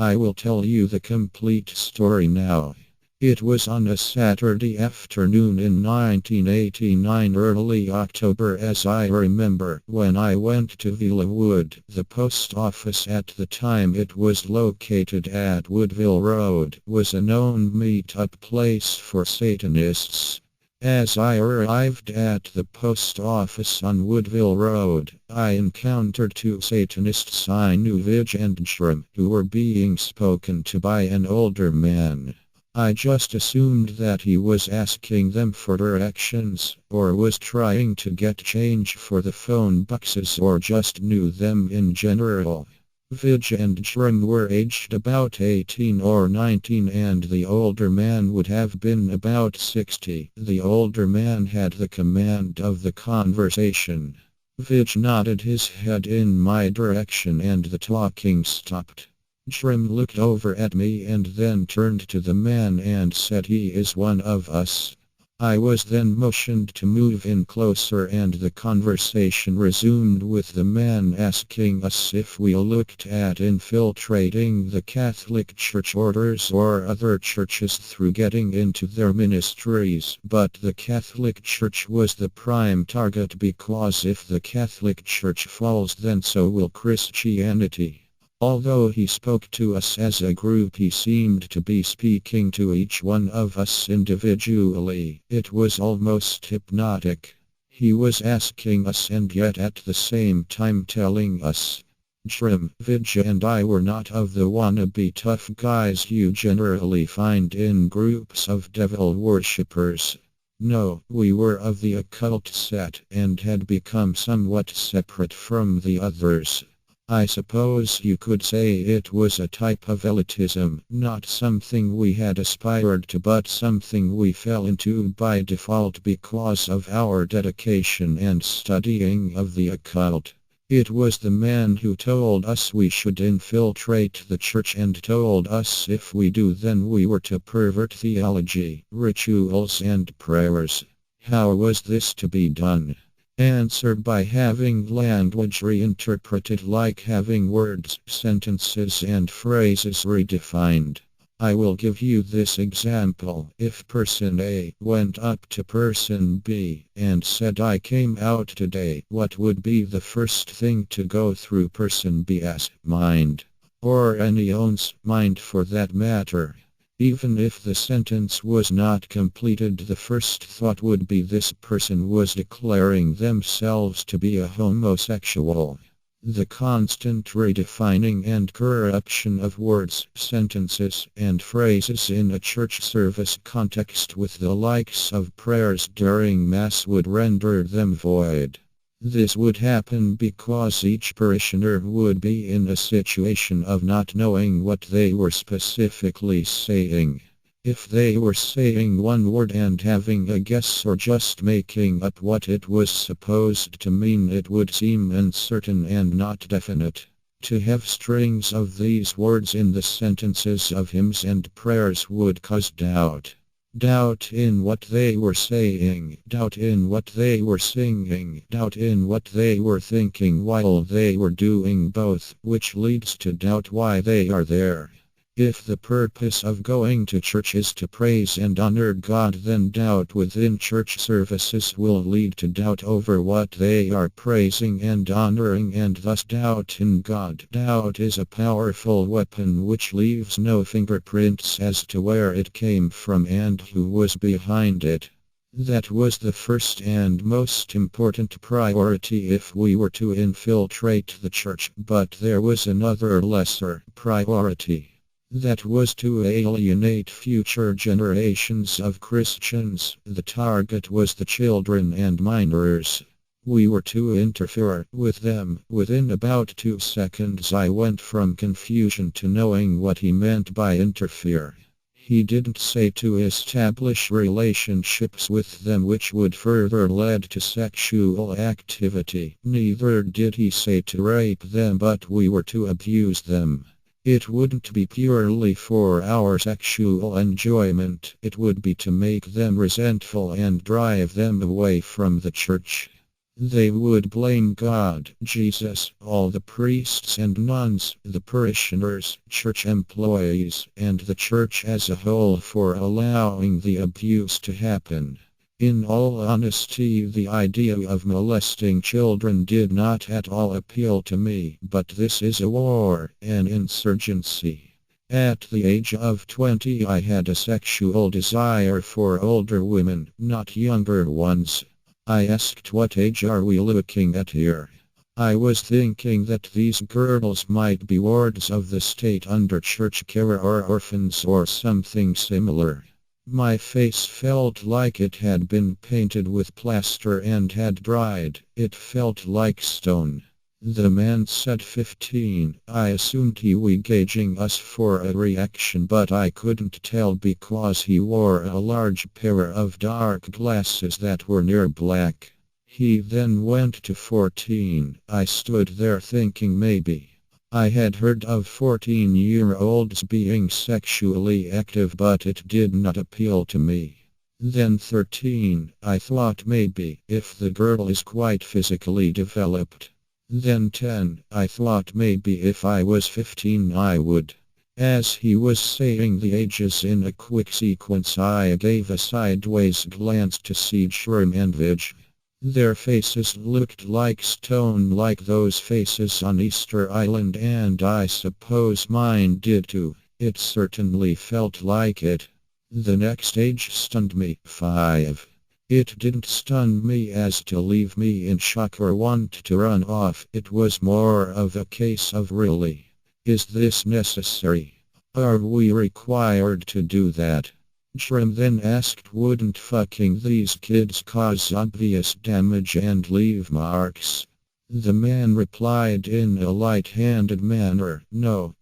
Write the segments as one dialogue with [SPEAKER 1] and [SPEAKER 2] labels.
[SPEAKER 1] I will tell you the complete story now. It was on a Saturday afternoon in 1989, early October as I remember, when I went to Villawood. The post office at the time, it was located at Woodville Road, was a known meet-up place for Satanists. As I arrived at the post office on Woodville Road, I encountered two Satanists I knew, Vij and Shrim, who were being spoken to by an older man. I just assumed that he was asking them for directions, or was trying to get change for the phone boxes, or just knew them in general. Vij and Shrim were aged about 18 or 19, and the older man would have been about 60. The older man had the command of the conversation. Vij nodded his head in my direction and the talking stopped. Shrim looked over at me and then turned to the man and said, "He is one of us." I was then motioned to move in closer, and the conversation resumed with the man asking us if we looked at infiltrating the Catholic Church orders or other churches through getting into their ministries. But the Catholic Church was the prime target, because if the Catholic Church falls, then so will Christianity. Although he spoke to us as a group, he seemed to be speaking to each one of us individually. It was almost hypnotic. He was asking us and yet at the same time telling us. Shrim, Vij and I were not of the wannabe tough guys you generally find in groups of devil worshippers. No, we were of the occult set and had become somewhat separate from the others. I suppose you could say it was a type of elitism, not something we had aspired to, but something we fell into by default because of our dedication and studying of the occult. It was the man who told us we should infiltrate the church, and told us if we do, then we were to pervert theology, rituals and prayers. How was this to be done? Answer: by having language reinterpreted, like having words, sentences and phrases redefined. I will give you this example. If person A went up to person B and said, "I came out today," what would be the first thing to go through person B's mind? Or anyone's mind for that matter? Even if the sentence was not completed, the first thought would be this person was declaring themselves to be a homosexual. The constant redefining and corruption of words, sentences, and phrases in a church service context with the likes of prayers during Mass would render them void. This would happen because each parishioner would be in a situation of not knowing what they were specifically saying. If they were saying one word and having a guess or just making up what it was supposed to mean, it would seem uncertain and not definite. To have strings of these words in the sentences of hymns and prayers would cause doubt. Doubt in what they were saying, doubt in what they were singing, doubt in what they were thinking while they were doing both, which leads to doubt why they are there. If the purpose of going to church is to praise and honor God, then doubt within church services will lead to doubt over what they are praising and honoring, and thus doubt in God. Doubt is a powerful weapon which leaves no fingerprints as to where it came from and who was behind it. That was the first and most important priority if we were to infiltrate the church, but there was another lesser priority. That was to alienate future generations of Christians. The target was the children and minors. We were to interfere with them. Within about 2 seconds I went from confusion to knowing what he meant by interfere. He didn't say to establish relationships with them which would further lead to sexual activity. Neither did he say to rape them, but we were to abuse them. It wouldn't be purely for our sexual enjoyment, it would be to make them resentful and drive them away from the church. They would blame God, Jesus, all the priests and nuns, the parishioners, church employees, and the church as a whole for allowing the abuse to happen. In all honesty, the idea of molesting children did not at all appeal to me, but this is a war, an insurgency. At the age of 20, I had a sexual desire for older women, not younger ones. I asked, what age are we looking at here? I was thinking that these girls might be wards of the state under church care or orphans or something similar. My face felt like it had been painted with plaster and had dried. It felt like stone. The man said 15. I assumed he was gauging us for a reaction, but I couldn't tell because he wore a large pair of dark glasses that were near black. He then went to 14. I stood there thinking maybe. I had heard of 14-year-olds being sexually active, but it did not appeal to me. Then 13. I thought maybe, if the girl is quite physically developed. Then 10, I thought maybe if I was 15 I would. As he was saying the ages in a quick sequence, I gave a sideways glance to see Shrim and Vij. Their faces looked like stone, like those faces on Easter Island, and I suppose mine did too. It certainly felt like it. The next age stunned me. 5. It didn't stun me as to leave me in shock or want to run off. It was more of a case of really, is this necessary? Are we required to do that? Shrim then asked, wouldn't fucking these kids cause obvious damage and leave marks? The man replied in a light-handed manner, no,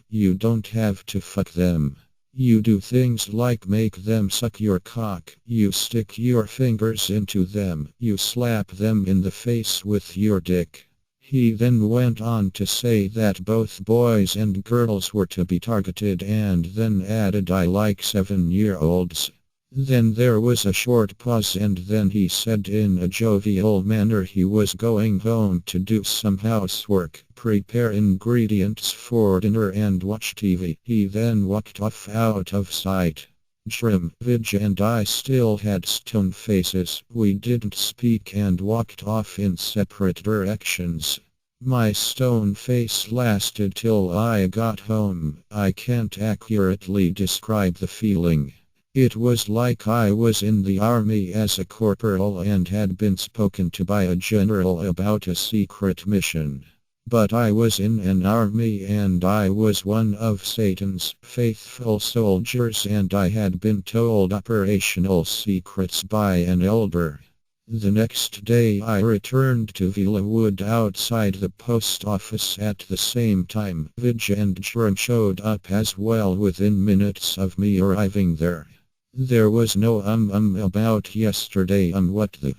[SPEAKER 1] you don't have to fuck them. You do things like make them suck your cock, you stick your fingers into them, you slap them in the face with your dick. He then went on to say that both boys and girls were to be targeted, and then added, I like 7-year-olds. Then there was a short pause, and then he said in a jovial manner he was going home to do some housework, prepare ingredients for dinner and watch TV. He then walked off out of sight. Shrim, Vij and I still had stone faces. We didn't speak and walked off in separate directions. My stone face lasted till I got home. I can't accurately describe the feeling. It was like I was in the army as a corporal and had been spoken to by a general about a secret mission. But I was in an army, and I was one of Satan's faithful soldiers, and I had been told operational secrets by an elder. The next day I returned to Villawood outside the post office at the same time. Vij and Shrim showed up as well within minutes of me arriving there. There was no about yesterday what the.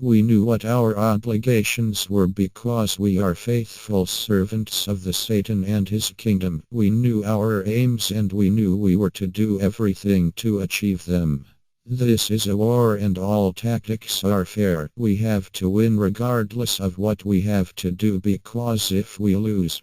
[SPEAKER 1] We knew what our obligations were because we are faithful servants of the Satan and his kingdom. We knew our aims and we knew we were to do everything to achieve them. This is a war and all tactics are fair. We have to win regardless of what we have to do, because if we lose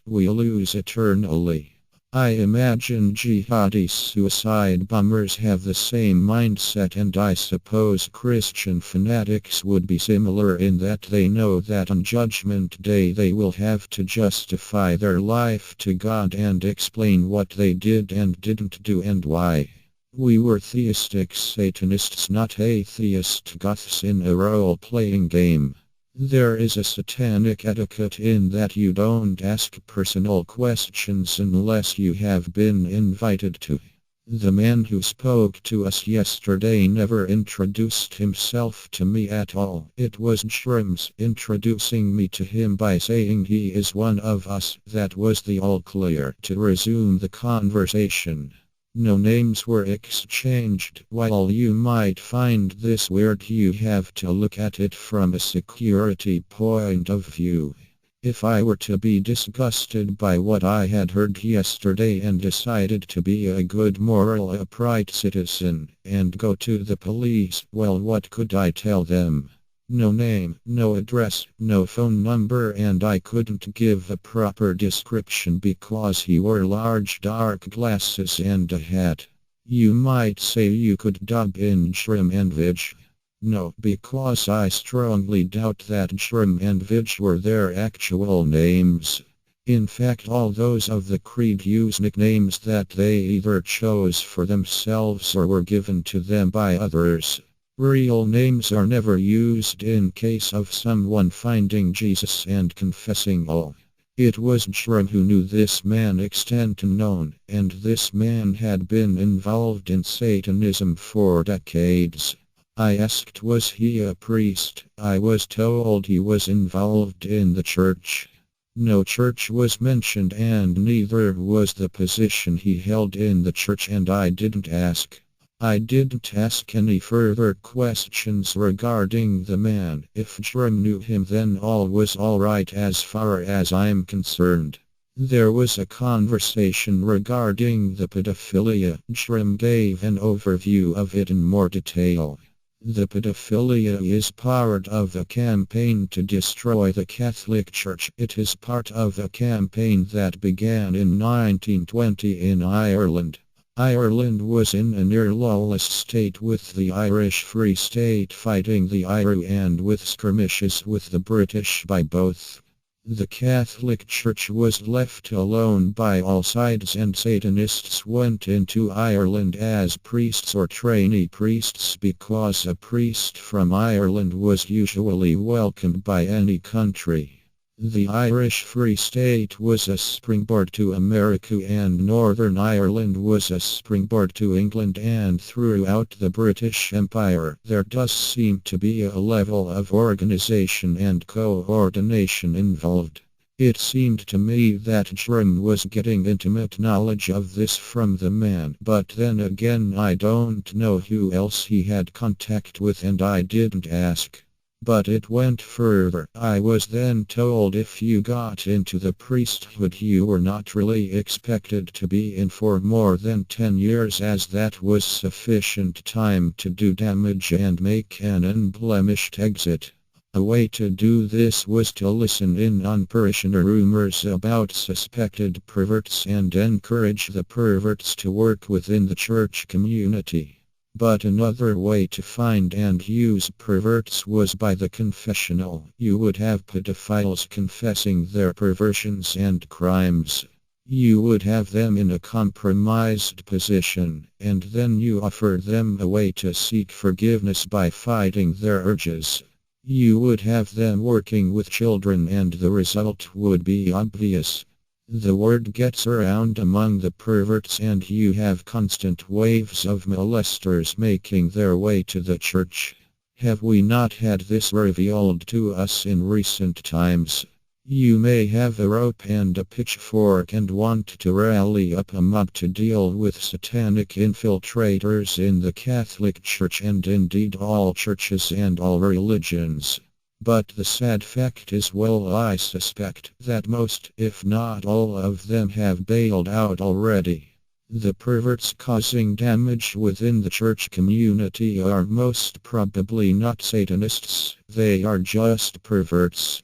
[SPEAKER 1] eternally. I imagine jihadi suicide bombers have the same mindset, and I suppose Christian fanatics would be similar in that they know that on Judgment Day they will have to justify their life to God and explain what they did and didn't do and why. We were theistic Satanists, not atheist goths in a role-playing game. There is a satanic etiquette in that you don't ask personal questions unless you have been invited to. The man who spoke to us yesterday never introduced himself to me at all. It was Shrim's introducing me to him by saying he is one of us. That was the all clear to resume the conversation. No names were exchanged. While you might find this weird, you have to look at it from a security point of view. If I were to be disgusted by what I had heard yesterday and decided to be a good moral upright citizen and go to the police, well, what could I tell them? No name, no address, no phone number, and I couldn't give a proper description because he wore large dark glasses and a hat. You might say you could dub in Jrim and Vij. No, because I strongly doubt that Jrim and Vij were their actual names. In fact, all those of the creed use nicknames that they either chose for themselves or were given to them by others. Real names are never used in case of someone finding Jesus and confessing all. It was Jrim who knew this man extent unknown, and this man had been involved in Satanism for decades. I asked, was he a priest? I was told he was involved in the church. No church was mentioned, and neither was the position he held in the church, and I didn't ask. I didn't ask any further questions regarding the man. If Jrim knew him, then all was alright as far as I'm concerned. There was a conversation regarding the pedophilia. Jrim gave an overview of it in more detail. The pedophilia is part of a campaign to destroy the Catholic Church. It is part of a campaign that began in 1920 in Ireland. Ireland was in a near lawless state, with the Irish Free State fighting the IRU and with skirmishes with the British by both. The Catholic Church was left alone by all sides, and Satanists went into Ireland as priests or trainee priests because a priest from Ireland was usually welcomed by any country. The Irish Free State was a springboard to America, and Northern Ireland was a springboard to England, and throughout the British Empire there does seem to be a level of organization and coordination involved. It seemed to me that Jrim was getting intimate knowledge of this from the man, but then again I don't know who else he had contact with, and I didn't ask. But it went further. I was then told if you got into the priesthood, you were not really expected to be in for more than 10 years, as that was sufficient time to do damage and make an unblemished exit. A way to do this was to listen in on parishioner rumors about suspected perverts and encourage the perverts to work within the church community. But another way to find and use perverts was by the confessional. You would have pedophiles confessing their perversions and crimes. You would have them in a compromised position, and then you offer them a way to seek forgiveness by fighting their urges. You would have them working with children, and the result would be obvious. The word gets around among the perverts, and you have constant waves of molesters making their way to the church. Have we not had this revealed to us in recent times? You may have a rope and a pitchfork and want to rally up a mob to deal with satanic infiltrators in the Catholic Church, and indeed all churches and all religions. But the sad fact is, well, I suspect that most, if not all of them, have bailed out already. The perverts causing damage within the church community are most probably not Satanists, they are just perverts.